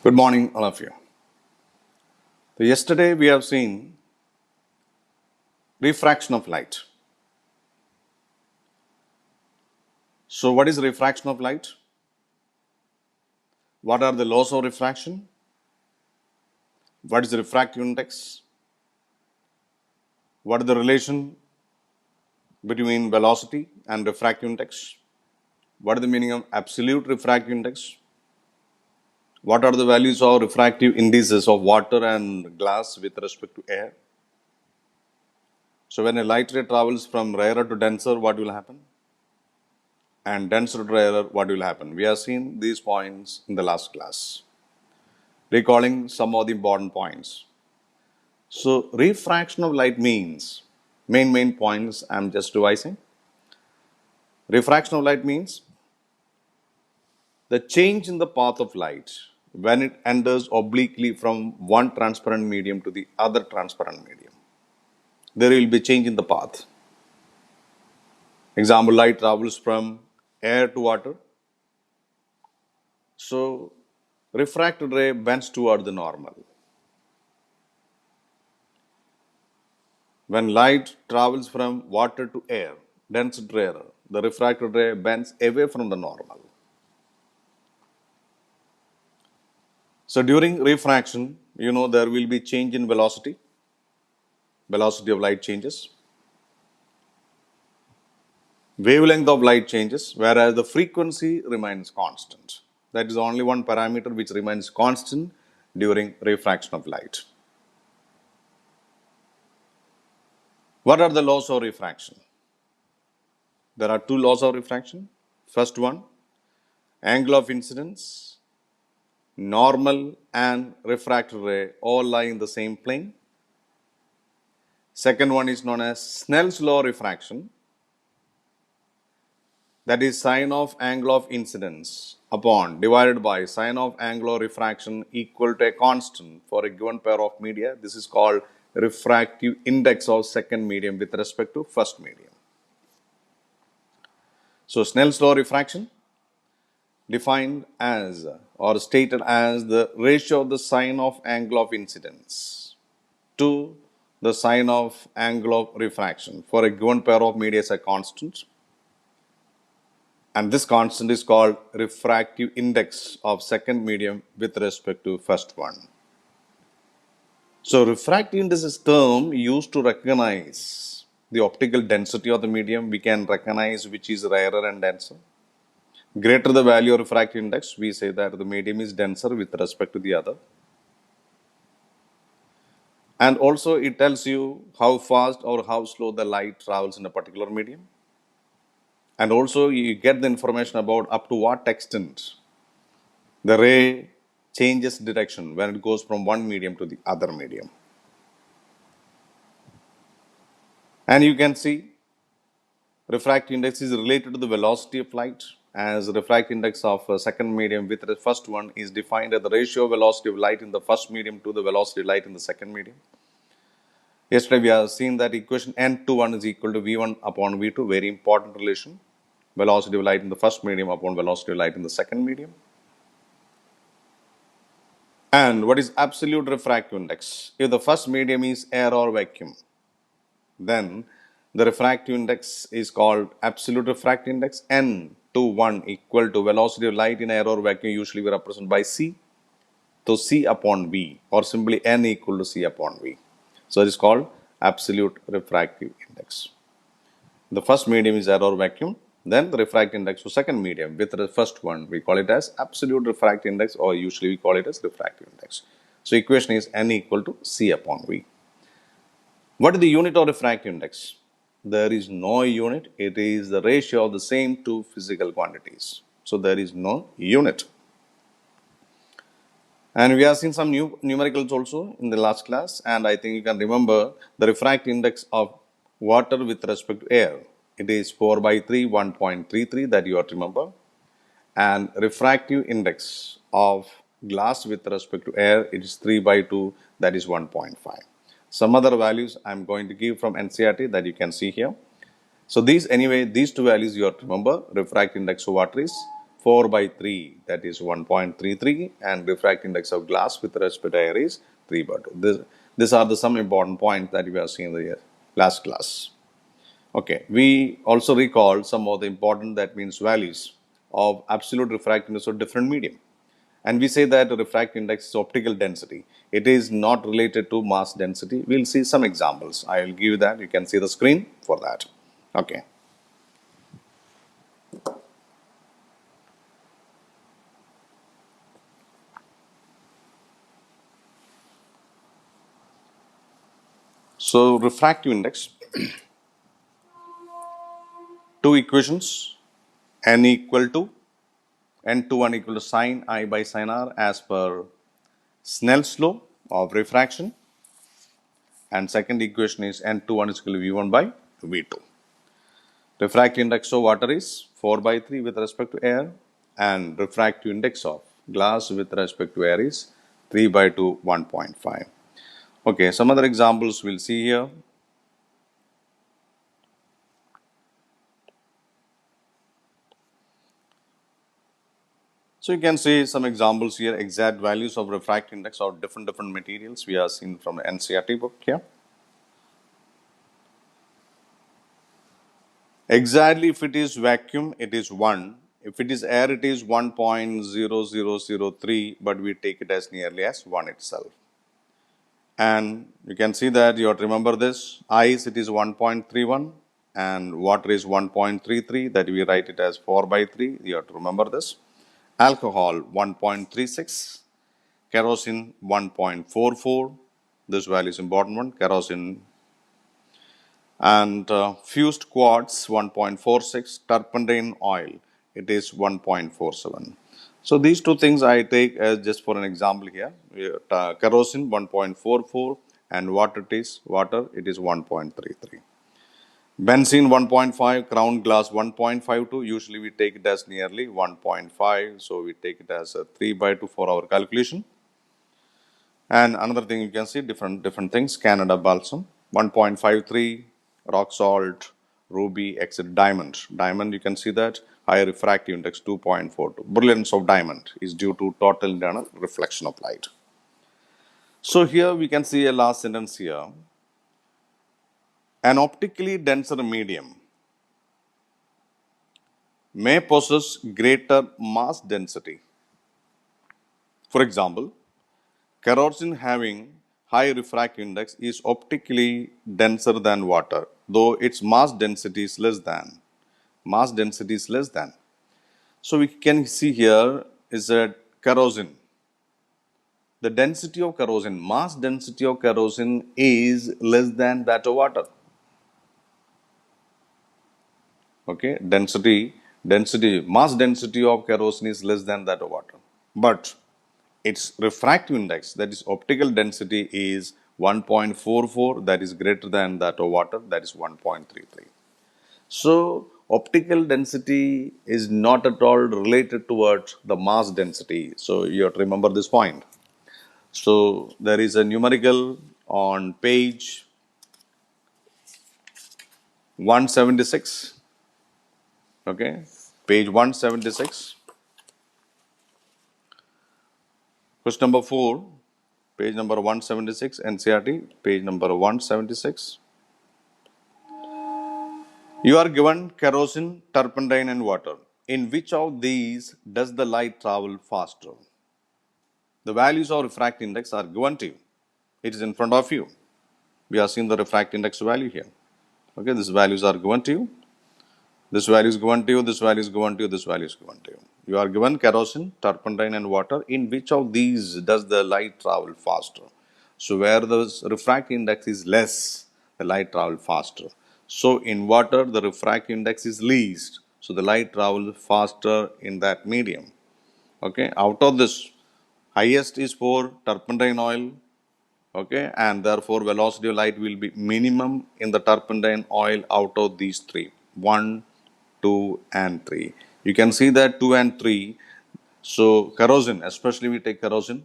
Good morning, all of you. So yesterday we have seen refraction of light. So, what is refraction of light? What are the laws of refraction? What is the refractive index? What is the relation between velocity and refractive index? What is the meaning of absolute refractive index? What are the values of refractive indices of water and glass with respect to air? So, when a light ray travels from rarer to denser, what will happen? And denser to rarer, what will happen? We have seen these points in the last class. Recalling some of the important points. So, refraction of light means main points I'm just revising. Refraction of light means the change in the path of light when it enters obliquely from one transparent medium to the other transparent medium. There will be change in the path. Example, light travels from air to water. So, refracted ray bends toward the normal. When light travels from water to air, denser to rarer, the refracted ray bends away from the normal. So during refraction, there will be change in velocity. Velocity of light changes. Wavelength of light changes, whereas the frequency remains constant. That is only one parameter which remains constant during refraction of light. What are the laws of refraction? There are two laws of refraction. First one, angle of incidence, normal and refracted ray all lie in the same plane. Second one is known as Snell's law of refraction. That is sine of angle of incidence upon divided by sine of angle of refraction equal to a constant for a given pair of media. This is called refractive index of second medium with respect to first medium. So Snell's law of refraction defined as or stated as the ratio of the sine of angle of incidence to the sine of angle of refraction for a given pair of media is a constant. And this constant is called refractive index of second medium with respect to first one. So refractive index is term used to recognize the optical density of the medium. We can recognize which is rarer and denser. Greater the value of refractive index, we say that the medium is denser with respect to the other. And also it tells you how fast or how slow the light travels in a particular medium. And also you get the information about up to what extent the ray changes direction when it goes from one medium to the other medium. And you can see refractive index is related to the velocity of light, as refractive index of a second medium with the first one is defined as the ratio of velocity of light in the first medium to the velocity of light in the second medium. Yesterday we have seen that equation n21 is equal to v1 upon v2, very important relation. Velocity of light in the first medium upon velocity of light in the second medium. And what is absolute refractive index? If the first medium is air or vacuum, then the refractive index is called absolute refractive index. N to 1 equal to velocity of light in air or vacuum, usually we represent by C. So C upon V, or simply N equal to C upon V. So it is called absolute refractive index. The first medium is air or vacuum. Then the refractive index for second medium with the first one, we call it as absolute refractive index, or usually we call it as refractive index. So equation is N equal to C upon V. What is the unit of refractive index? There is no unit. It is the ratio of the same two physical quantities. So there is no unit. And we have seen some new numericals also in the last class. And I think you can remember the refractive index of water with respect to air. It is 4 by 3, 1.33 that you have to remember. And refractive index of glass with respect to air, it is 3 by 2, that is 1.5. Some other values I'm going to give from NCERT that you can see here. So these two values you have to remember. Refractive index of water is 4 by 3, that is 1.33, and refractive index of glass with respect to air is 3 by 2. These are the some important points that we have seen in the last class. Okay, we also recall some of the important, that means values of absolute refractive index of different medium. And we say that refractive index is optical density. It is not related to mass density. We'll see some examples. I will give you that. You can see the screen for that. Okay. So refractive index, two equations, n equal to n21 equal to sine I by sine r as per Snell's law of refraction, and second equation is n21 is equal to v1 by v2. Refractive index of water is 4 by 3 with respect to air, and refractive index of glass with respect to air is 3 by 2, 1.5. Okay, some other examples we'll see here. So you can see some examples here, exact values of refractive index of different materials we are seen from the NCERT book here. Exactly, if it is vacuum, it is 1. If it is air, it is 1.0003, but we take it as nearly as 1 itself. And you can see that you have to remember this. Ice, it is 1.31, and water is 1.33, that we write it as 4 by 3. You have to remember this. Alcohol, 1.36. Kerosene, 1.44. This value is important one. Kerosene. And fused quartz, 1.46. Turpentine oil, it is 1.47. So these two things I take as just for an example here. Kerosene 1.44 and water it is 1.33. Benzene 1.5, crown glass 1.52. Usually we take it as nearly 1.5. So we take it as a 3 by 2 for our calculation. And another thing you can see different things. Canada balsam 1.53, rock salt, ruby, etc. Diamond. Diamond, you can see that higher refractive index 2.42. Brilliance of diamond is due to total internal reflection of light. So here we can see a last sentence here. An optically denser medium may possess greater mass density. For example, kerosene having high refractive index is optically denser than water, though its mass density is less than. Mass density is less than. So we can see here is that kerosene. The density of kerosene, mass density of kerosene is less than that of water. Okay, mass density of kerosene is less than that of water. But its refractive index, that is optical density, is 1.44, that is greater than that of water, that is 1.33. So optical density is not at all related towards the mass density. So you have to remember this point. So there is a numerical on page 176. Okay, page 176. Question number 4, page number 176, NCERT, page number 176. You are given kerosene, turpentine, and water. In which of these does the light travel faster? The values of refractive index are given to you. It is in front of you. We are seeing the refractive index value here. Okay, these values are given to you. This value is given to you, this value is given to you, this value is given to you. You are given kerosene, turpentine, and water. In which of these does the light travel faster? So where the refractive index is less, the light travel faster. So in water, the refractive index is least. So the light travels faster in that medium. Okay, out of this, highest is for turpentine oil. Okay, and therefore velocity of light will be minimum in the turpentine oil out of these three. 1, 2, and 3. You can see that 2 and 3. So kerosene, especially we take kerosene,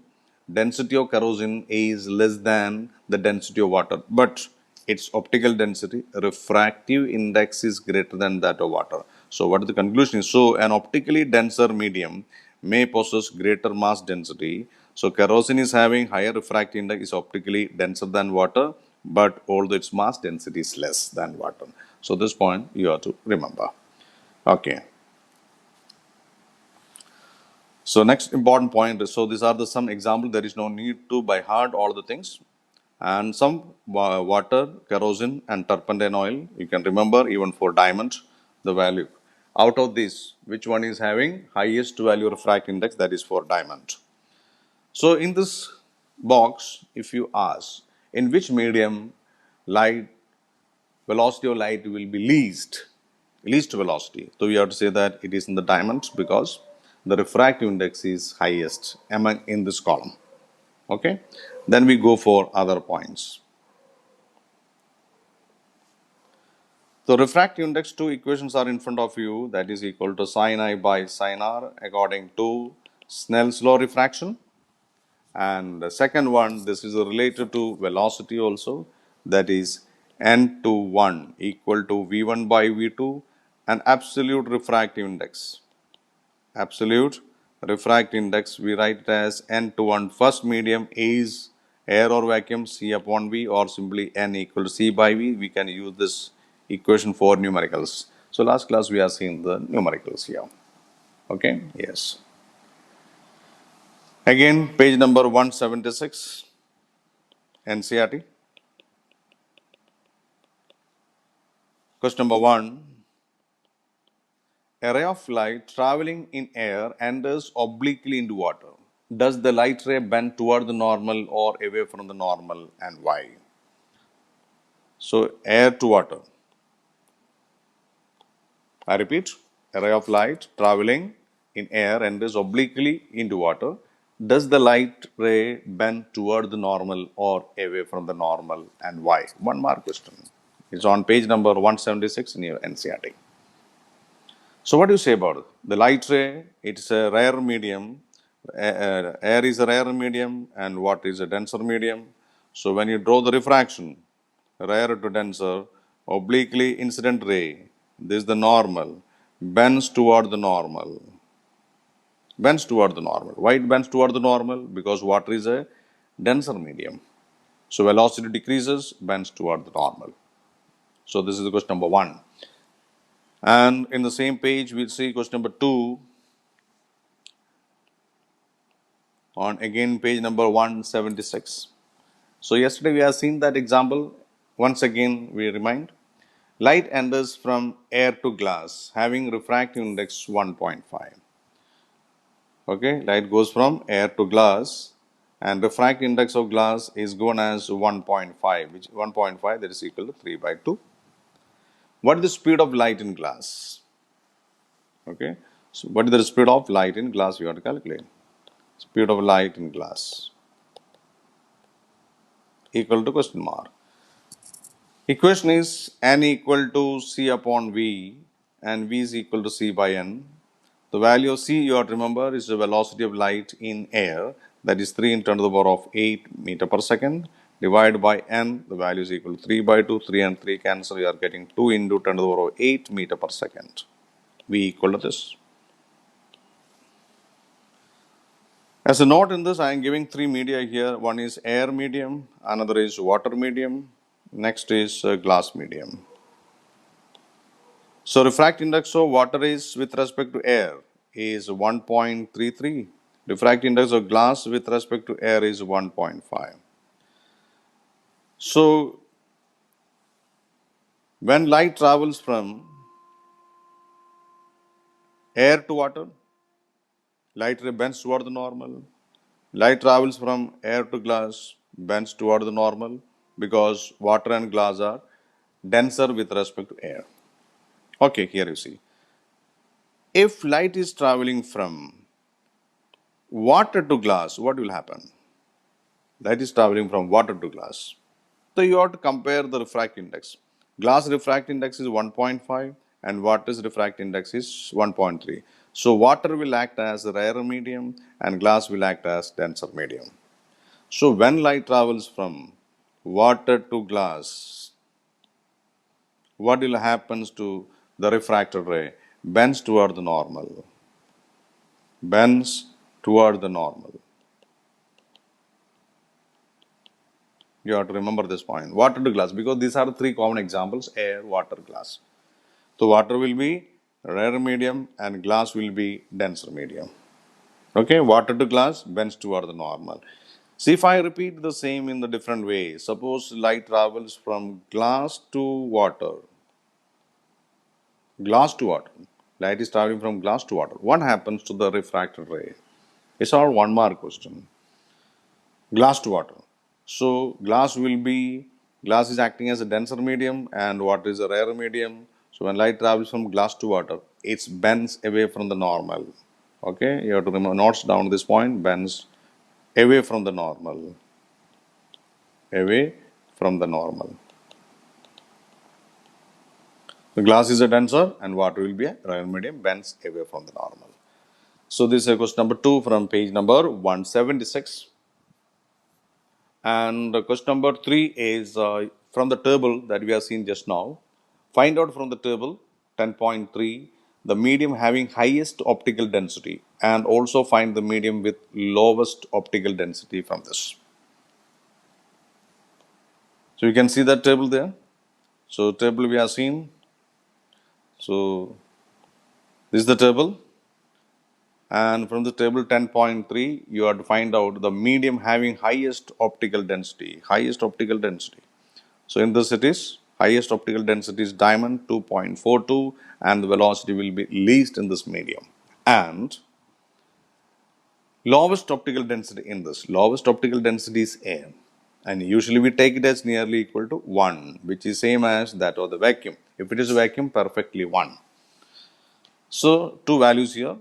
density of kerosene is less than the density of water, but its optical density, refractive index is greater than that of water. So what is the conclusion is, so an optically denser medium may possess greater mass density. So kerosene is having higher refractive index, is optically denser than water, but although its mass density is less than water. So this point you have to remember. Okay. So next important point is, so these are the some example. There is no need to by heart all the things. And some water, kerosene and turpentine oil. You can remember even for diamond, the value. Out of this, which one is having highest value refractive index? That is for diamond. So in this box, if you ask, in which medium light velocity of light will be least velocity. So we have to say that it is in the diamond because the refractive index is highest among in this column. Okay. Then we go for other points. So refractive index, two equations are in front of you, that is equal to sin I by sin R according to Snell's law refraction. And the second one, this is related to velocity also, that is n to 1 equal to v1 by v2 and absolute refractive index. Absolute refractive index, we write it as n to 1. First medium is air or vacuum, C upon V, or simply n equal to C by V. We can use this equation for numericals. So last class we have seen the numericals here. Okay, yes. Again, page number 176, NCRT. Question number 1. A ray of light traveling in air enters obliquely into water. Does the light ray bend toward the normal or away from the normal, and why? So, air to water. I repeat, a ray of light traveling in air enters obliquely into water. Does the light ray bend toward the normal or away from the normal, and why? 1 mark question. It's on page number 176 in your NCRT. So what do you say about it? The light ray? It's a rare medium. Air is a rare medium, and what is a denser medium? So when you draw the refraction, rare to denser, obliquely incident ray, this is the normal, bends toward the normal. Bends toward the normal. Why it bends toward the normal? Because water is a denser medium. So velocity decreases, bends toward the normal. So this is the question number 1. And in the same page, we'll see question number 2 on again page number 176. So yesterday we have seen that example. Once again, we remind. Light enters from air to glass having refractive index 1.5. Okay, light goes from air to glass and refractive index of glass is given as 1.5, which 1.5 that is equal to 3 by 2. What is the speed of light in glass? Okay, so what is the speed of light in glass? We have to calculate. Speed of light in glass equal to question mark. Equation is n equal to C upon V and V is equal to C by n. The value of C, you have to remember, is the velocity of light in air, that is 3 into the power of 8 meter per second, divided by n, the value is equal to 3 by 2, 3 and 3 cancel, you are getting 2 into 10 to the power of 8 meter per second. V equal to this. As a note in this, I am giving 3 media here. One is air medium, another is water medium, next is glass medium. So refractive index of water is with respect to air is 1.33. Refractive index of glass with respect to air is 1.5. So when light travels from air to water, light ray bends toward the normal. Light travels from air to glass, bends toward the normal because water and glass are denser with respect to air. Okay, here you see. If light is traveling from water to glass, what will happen? Light is traveling from water to glass. So you have to compare the refractive index. Glass refractive index is 1.5 and water's refractive index is 1.3. So water will act as a rarer medium and glass will act as denser medium. So when light travels from water to glass, what will happen to the refracted ray? bends toward the normal. Bends toward the normal. You have to remember this point. Water to glass, because these are the three common examples: air, water, glass. So water will be rarer medium and glass will be denser medium. Okay, water to glass bends toward the normal. See, if I repeat the same in the different way, suppose light travels from glass to water. Light is traveling from glass to water. What happens to the refracted ray? It's our one mark question. Glass to water. So glass is acting as a denser medium and water is a rarer medium. So when light travels from glass to water, it bends away from the normal. Okay, you have to remember, notes down this point, bends away from the normal. Away from the normal. The glass is a denser and water will be a rarer medium, bends away from the normal. So this is question number 2 from page number 176. And question number 3 is from the table that we have seen just now. Find out from the table 10.3 the medium having highest optical density and also find the medium with lowest optical density from this. So you can see that table there. So table we have seen. So this is the table. And from the table 10.3, you have to find out the medium having highest optical density. Highest optical density. So in this it is highest optical density is diamond 2.42 and the velocity will be least in this medium. And lowest optical density in this. Lowest optical density is air. And usually we take it as nearly equal to 1, which is same as that of the vacuum. If it is a vacuum, perfectly 1. So two values here,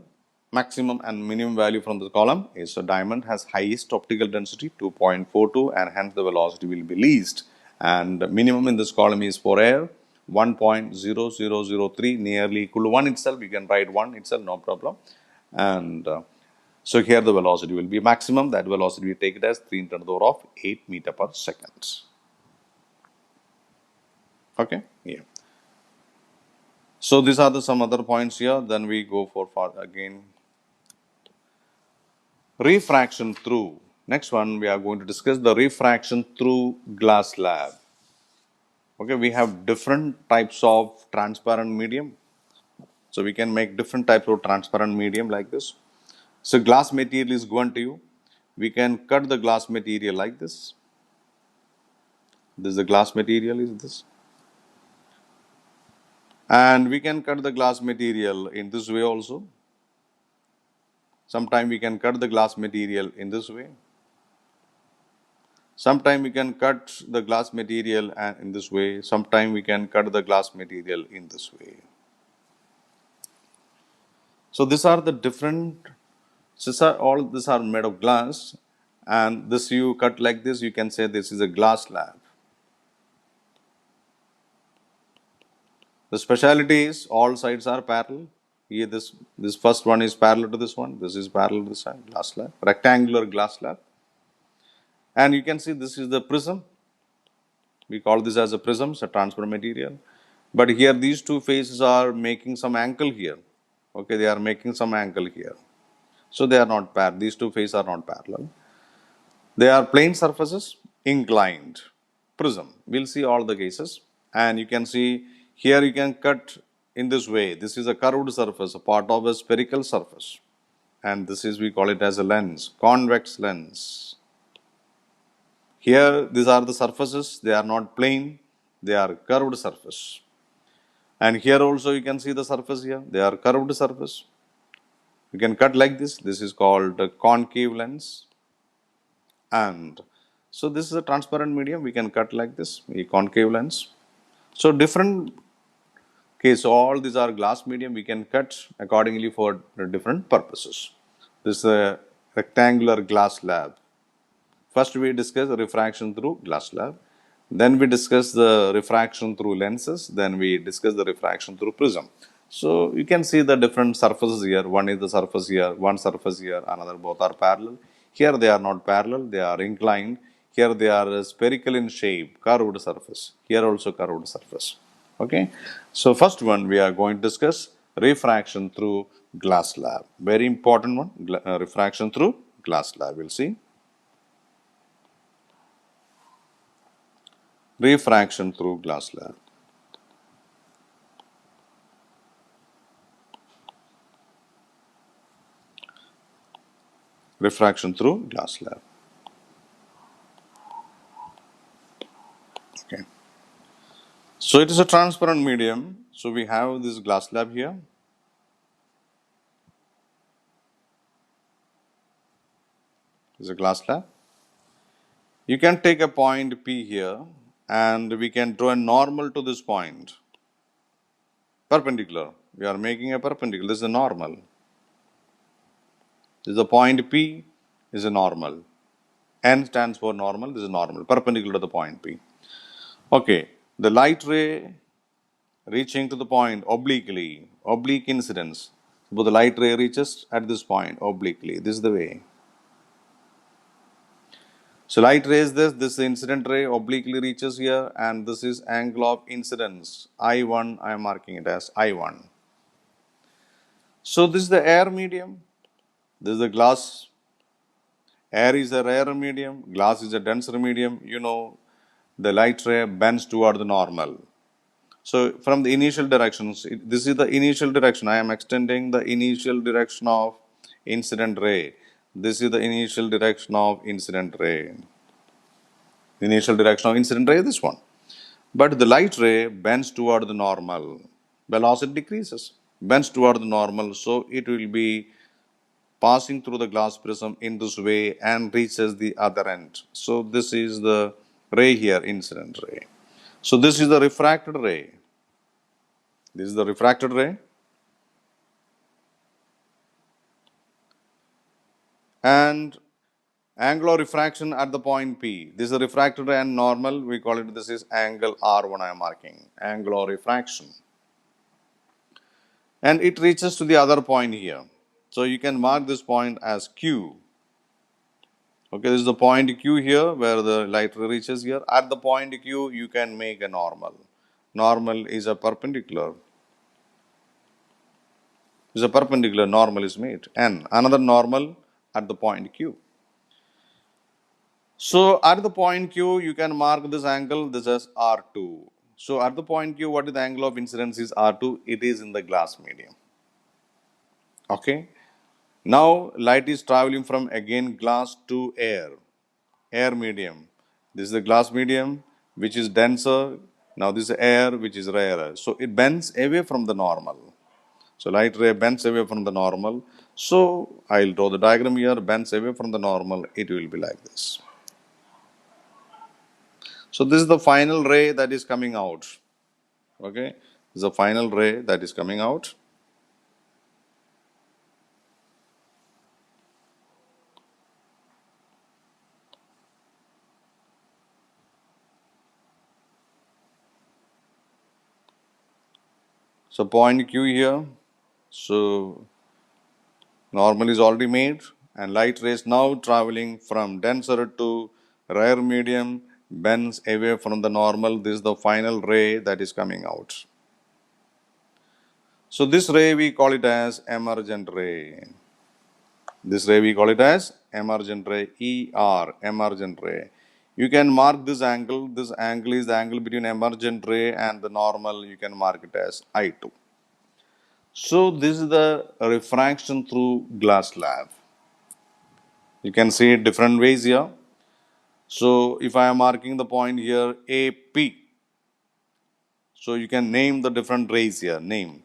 maximum and minimum value from the column is a diamond has highest optical density 2.42 and hence the velocity will be least, and the minimum in this column is for air 1.0003 nearly equal to 1 itself. You can write 1 itself, no problem. And so here the velocity will be maximum. That velocity we take it as 3 into the power of 8 meter per second. Okay, yeah. So these are some other points here. Then we go for again refraction through. Next one, we are going to discuss the refraction through glass slab. Okay, we have different types of transparent medium. So we can make different types of transparent medium like this. So glass material is given to you. We can cut the glass material like this. This is the glass material is this. And we can cut the glass material in this way also. Sometimes we can cut the glass material in this way. Sometimes we can cut the glass material in this way. Sometimes we can cut the glass material in this way. So these are the different, all these are made of glass, and this you cut like this, you can say this is a glass slab. The speciality is all sides are parallel. Here this first one is parallel to this one, this is parallel to this side, glass slab, rectangular glass slab. And you can see this is the prism. We call this as a prism, it's a transparent material. But here these two faces are making some angle here. Okay, they are making some angle here. So they are not parallel. These two faces are not parallel. They are plane surfaces, inclined. Prism. We'll see all the cases. And you can see here you can cut in this way. This is a curved surface, a part of a spherical surface. And this is, we call it as a lens, convex lens. Here, these are the surfaces. They are not plane. They are curved surface. And here also you can see the surface here. They are curved surface. You can cut like this. This is called a concave lens. And so this is a transparent medium. We can cut like this, a concave lens. So different case, all these are glass medium. We can cut accordingly for different purposes. This is a rectangular glass slab. First we discuss refraction through glass slab. Then we discuss the refraction through lenses. Then we discuss the refraction through prism. So you can see the different surfaces here. One is the surface here, one surface here, another, both are parallel. Here they are not parallel, they are inclined. Here they are spherical in shape, curved surface. Here also curved surface. Okay. So first one we are going to discuss refraction through glass slab. Very important one, refraction through glass slab. We'll see. Refraction through glass slab. Refraction through glass slab. Okay. So it is a transparent medium. So we have this glass slab here. This is a glass slab. You can take a point P here and we can draw a normal to this point. Perpendicular. We are making a perpendicular. This is a normal. This is a point P is a normal. N stands for normal. This is normal. Perpendicular to the point P. Okay. The light ray reaching to the point obliquely. Oblique incidence. But the light ray reaches at this point obliquely. This is the way. So light ray is this incident ray obliquely reaches here, and this is angle of incidence. I1, I am marking it as I1. So this is the air medium. This is the glass. Air is a rarer medium. Glass is a denser medium. You know, the light ray bends toward the normal. So from the initial directions, this is the initial direction. I am extending the initial direction of incident ray. This is the initial direction of incident ray. Initial direction of incident ray, this one. But the light ray bends toward the normal. Velocity decreases, bends toward the normal, so it will be passing through the glass prism in this way and reaches the other end. So this is the ray here, incident ray. So this is the refracted ray. This is the refracted ray. And angle of refraction at the point P. This is the refracted ray and normal. We call it, this is angle R1 I am marking. Angle of refraction. And it reaches to the other point here. So you can mark this point as Q. Okay, this is the point Q here where the light ray reaches here. At the point Q, you can make a normal. Normal is a perpendicular. Is a perpendicular, normal is made. And another normal at the point Q. So at the point Q, you can mark this angle, this is R2. So at the point Q, what is the angle of incidence is R2? It is in the glass medium. Okay. Now light is traveling from again glass to air medium. This is the glass medium which is denser. Now this is air which is rarer. So it bends away from the normal. So light ray bends away from the normal. So I'll draw the diagram here, bends away from the normal. It will be like this. So this is the final ray that is coming out. Okay. This is the final ray that is coming out. So point Q here. So normal is already made and light rays now traveling from denser to rare medium bends away from the normal. This is the final ray that is coming out. So this ray we call it as emergent ray. This ray we call it as emergent ray, ER, emergent ray. You can mark this angle. This angle is the angle between emergent ray and the normal. You can mark it as I2. So this is the refraction through glass slab. You can see it different ways here. So if I am marking the point here AP, so you can name the different rays here, name.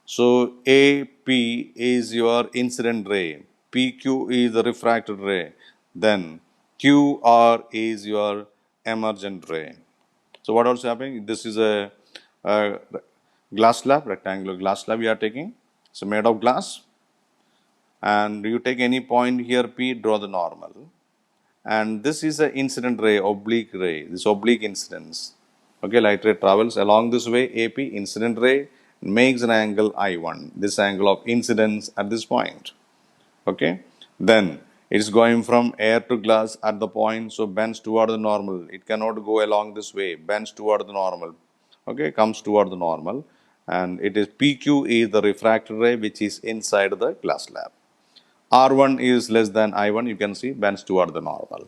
So AP is your incident ray, PQ is the refracted ray, then QR is your emergent ray. So what else happening? This is a glass slab, rectangular glass slab we are taking. It's made of glass. And you take any point here P, draw the normal. And this is an incident ray, oblique ray, this oblique incidence. Okay, light ray travels along this way, AP, incident ray, makes an angle I1, this angle of incidence at this point. Okay, then it is going from air to glass at the point, so bends toward the normal. It cannot go along this way, bends toward the normal. Okay, comes toward the normal. and it is PQ is the refracted ray which is inside the glass slab. R1 is less than I1, you can see, bends toward the normal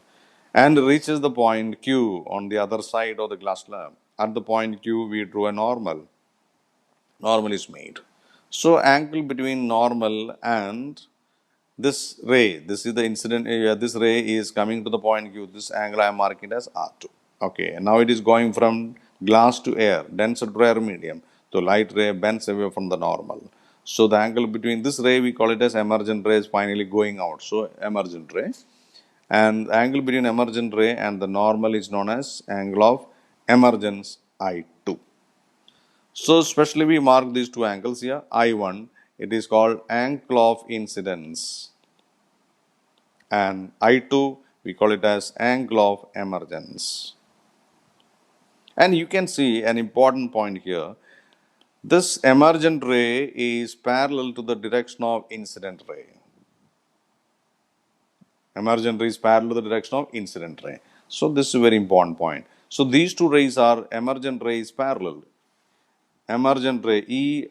and reaches the point Q on the other side of the glass slab. At the point Q, we drew a normal. Normal is made. So, angle between normal and this ray, this is the incident area, this ray is coming to the point Q. This angle I am marking as R2. Okay, now it is going from glass to air, denser to air medium. So, light ray bends away from the normal. So, the angle between this ray, we call it as emergent ray, is finally going out. So, emergent ray. And the angle between emergent ray and the normal is known as angle of emergence I2. So, specially we mark these two angles here. I1, it is called angle of incidence, and I2, we call it as angle of emergence. And you can see an important point here. This emergent ray is parallel to the direction of incident ray. Emergent ray is parallel to the direction of incident ray. So, this is a very important point. So, these two rays are emergent rays parallel. Emergent ray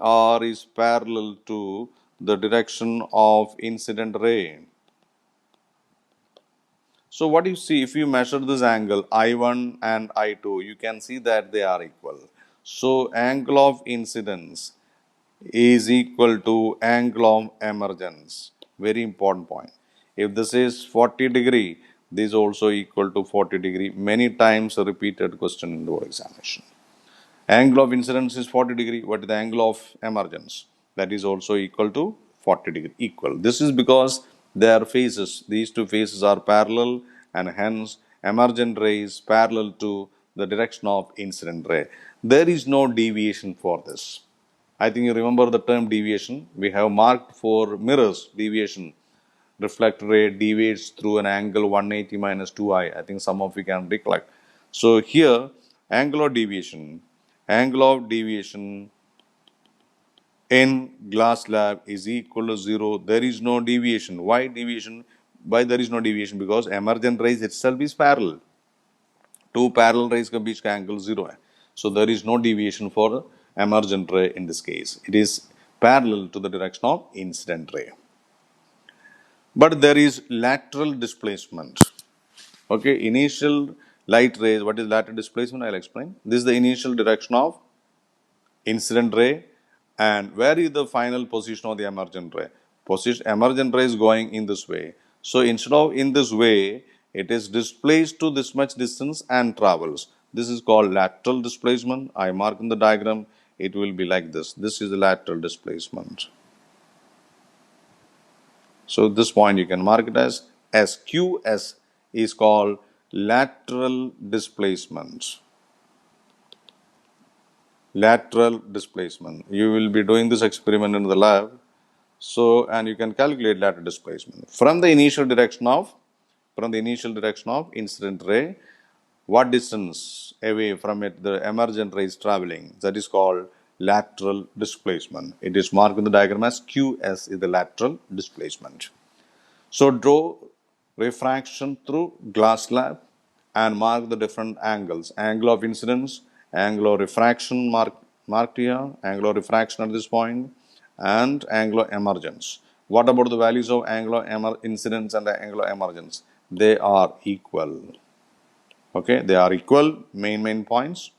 ER is parallel to the direction of incident ray. So, what you see if you measure this angle I1 and I2, you can see that they are equal. So, angle of incidence is equal to angle of emergence. Very important point. If this is 40 degree, this is also equal to 40 degree. Many times repeated question in the board examination. Angle of incidence is 40 degree. What is the angle of emergence? That is also equal to 40 degree. Equal. This is because their phases, these two phases are parallel, and hence emergent ray is parallel to the direction of incident ray. There is no deviation for this. I think you remember the term deviation. We have marked for mirrors deviation. Reflected ray deviates through an angle 180 minus 2i. I think some of you can recollect. So here, angle of deviation in glass slab is equal to 0. There is no deviation. Why deviation? Why there is no deviation? Because emergent rays itself is parallel. Two parallel rays के बीच का angle 0 है. So there is no deviation for emergent ray in this case. It is parallel to the direction of incident ray. But there is lateral displacement. Okay, initial light rays, what is lateral displacement? I'll explain. This is the initial direction of incident ray, and where is the final position of the emergent ray? Emergent ray is going in this way. So instead of in this way, it is displaced to this much distance and travels. This is called lateral displacement. I mark in the diagram. It will be like this. This is the lateral displacement. So this point you can mark it as SQS is called lateral displacement. Lateral displacement. You will be doing this experiment in the lab. So, and you can calculate lateral displacement from the initial direction of incident ray. What distance away from it the emergent ray is traveling? That is called lateral displacement. It is marked in the diagram as QS is the lateral displacement. So, draw refraction through glass slab and mark the different angles. Angle of incidence, angle of refraction marked here, angle of refraction at this point, and angle of emergence. What about the values of angle of incidence and the angle of emergence? They are equal. Okay, they are equal, main points.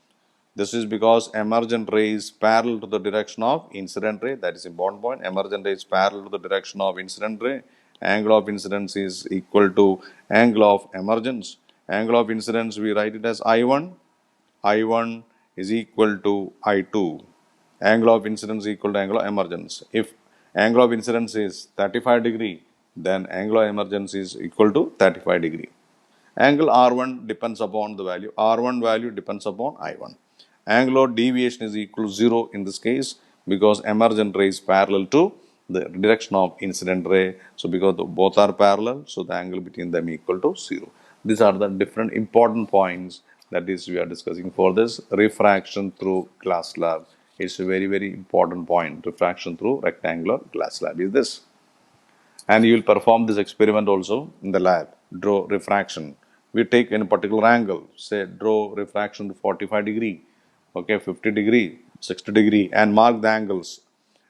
This is because emergent ray is parallel to the direction of incident ray. That is important point. Emergent ray is parallel to the direction of incident ray. Angle of incidence is equal to angle of emergence. Angle of incidence, we write it as I1. I1 is equal to I2. Angle of incidence is equal to angle of emergence. If angle of incidence is 35 degree, then angle of emergence is equal to 35 degree. Angle R1 depends upon the value. R1 value depends upon I1. Angle of deviation is equal to 0 in this case because emergent ray is parallel to the direction of incident ray. So, because both are parallel, so the angle between them equal to 0. These are the different important points that is we are discussing for this refraction through glass slab. It's a very important point. Refraction through rectangular glass slab is this. And you will perform this experiment also in the lab. Draw refraction. We take in a particular angle, say draw refraction to 45 degree, okay, 50 degree. 60 degree, and mark the angles: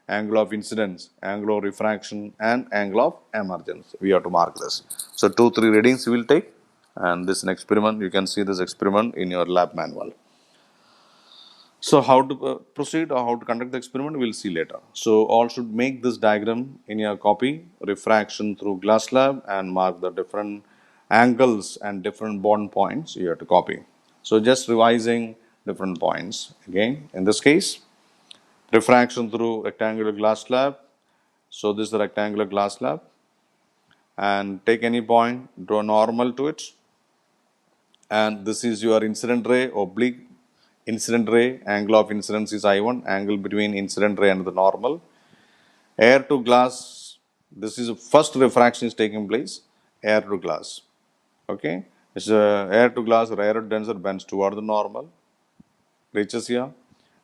angle of incidence, angle of refraction, and angle of emergence. We have to mark this. So 2, 3 readings we will take, and this is an experiment. You can see this experiment in your lab manual. So how to proceed or how to conduct the experiment, we'll see later. So all should make this diagram in your copy: refraction through glass slab, and mark the different angles and different bond points you have to copy. So just revising different points again. In this case, refraction through rectangular glass slab. So this is the rectangular glass slab, and take any point, draw normal to it, and this is your incident ray, oblique incident ray. Angle of incidence is I1, angle between incident ray and the normal. Air to glass, this is first refraction is taking place, air to glass. Okay, it's air to glass, rarer denser bends toward the normal, reaches here.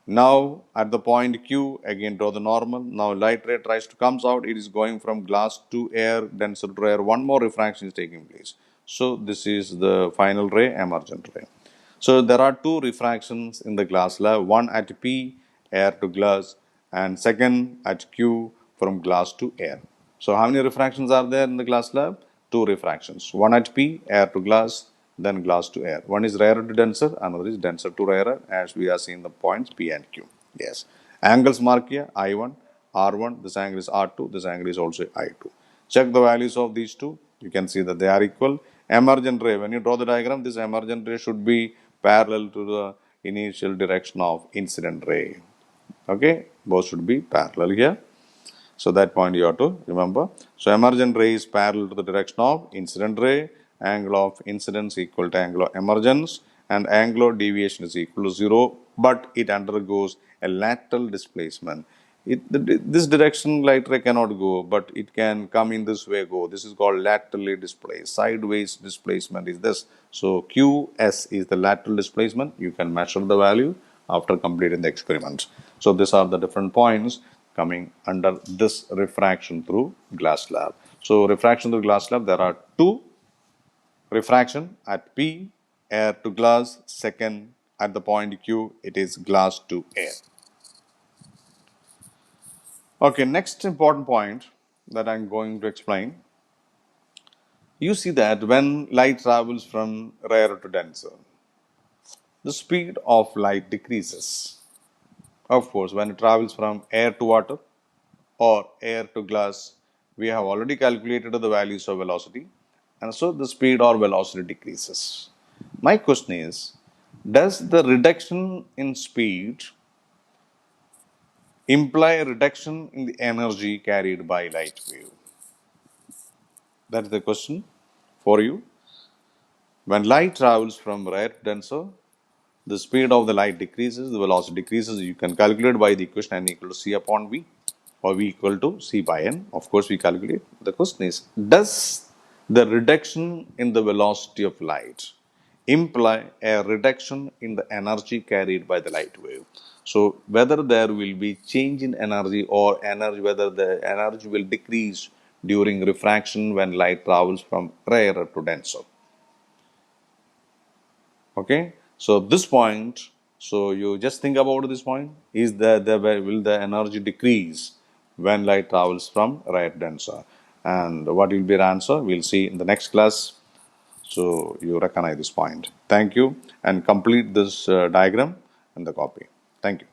Now at the point Q, again draw the normal. Now light ray tries to comes out, it is going from glass to air, denser to air. One more refraction is taking place. So this is the final ray, emergent ray. So there are two refractions in the glass slab, one at P, air to glass, and second at Q, from glass to air. So how many refractions are there in the glass slab? Two refractions. One at P, air to glass, then glass to air. One is rarer to denser, another is denser to rarer, as we are seeing the points P and Q. Yes. Angles mark here, I1, R1, this angle is R2, this angle is also I2. Check the values of these two. You can see that they are equal. Emergent ray, when you draw the diagram, this emergent ray should be parallel to the initial direction of incident ray. Okay, both should be parallel here. So that point you have to remember. So emergent ray is parallel to the direction of incident ray. Angle of incidence equal to angle of emergence, and angle of deviation is equal to 0, but it undergoes a lateral displacement. This direction light ray cannot go, but it can come in this way go. This is called laterally displaced. Sideways displacement is this. So QS is the lateral displacement. You can measure the value after completing the experiment. So these are the different points coming under this refraction through glass slab. So refraction through glass slab, there are two: refraction at P, air to glass; second at the point Q, it is glass to air. Okay, next important point that I'm going to explain. You see that when light travels from rarer to denser, the speed of light decreases. Of course, when it travels from air to water or air to glass, we have already calculated the values of velocity, and so the speed or velocity decreases. My question is, does the reduction in speed imply a reduction in the energy carried by light wave? That's the question for you. When light travels from rare to denser, the speed of the light decreases, the velocity decreases. You can calculate by the equation n equal to c upon v, or v equal to c by n. Of course, we calculate. The question is, does the reduction in the velocity of light imply a reduction in the energy carried by the light wave? So whether there will be change in energy or energy, whether the energy will decrease during refraction when light travels from rarer to denser. Okay, so this point, so you just think about this point: is will the energy decrease when light travels from rare to denser? And what will be the answer? We'll see in the next class. So you recognize this point. Thank you, and complete this diagram and the copy. Thank you.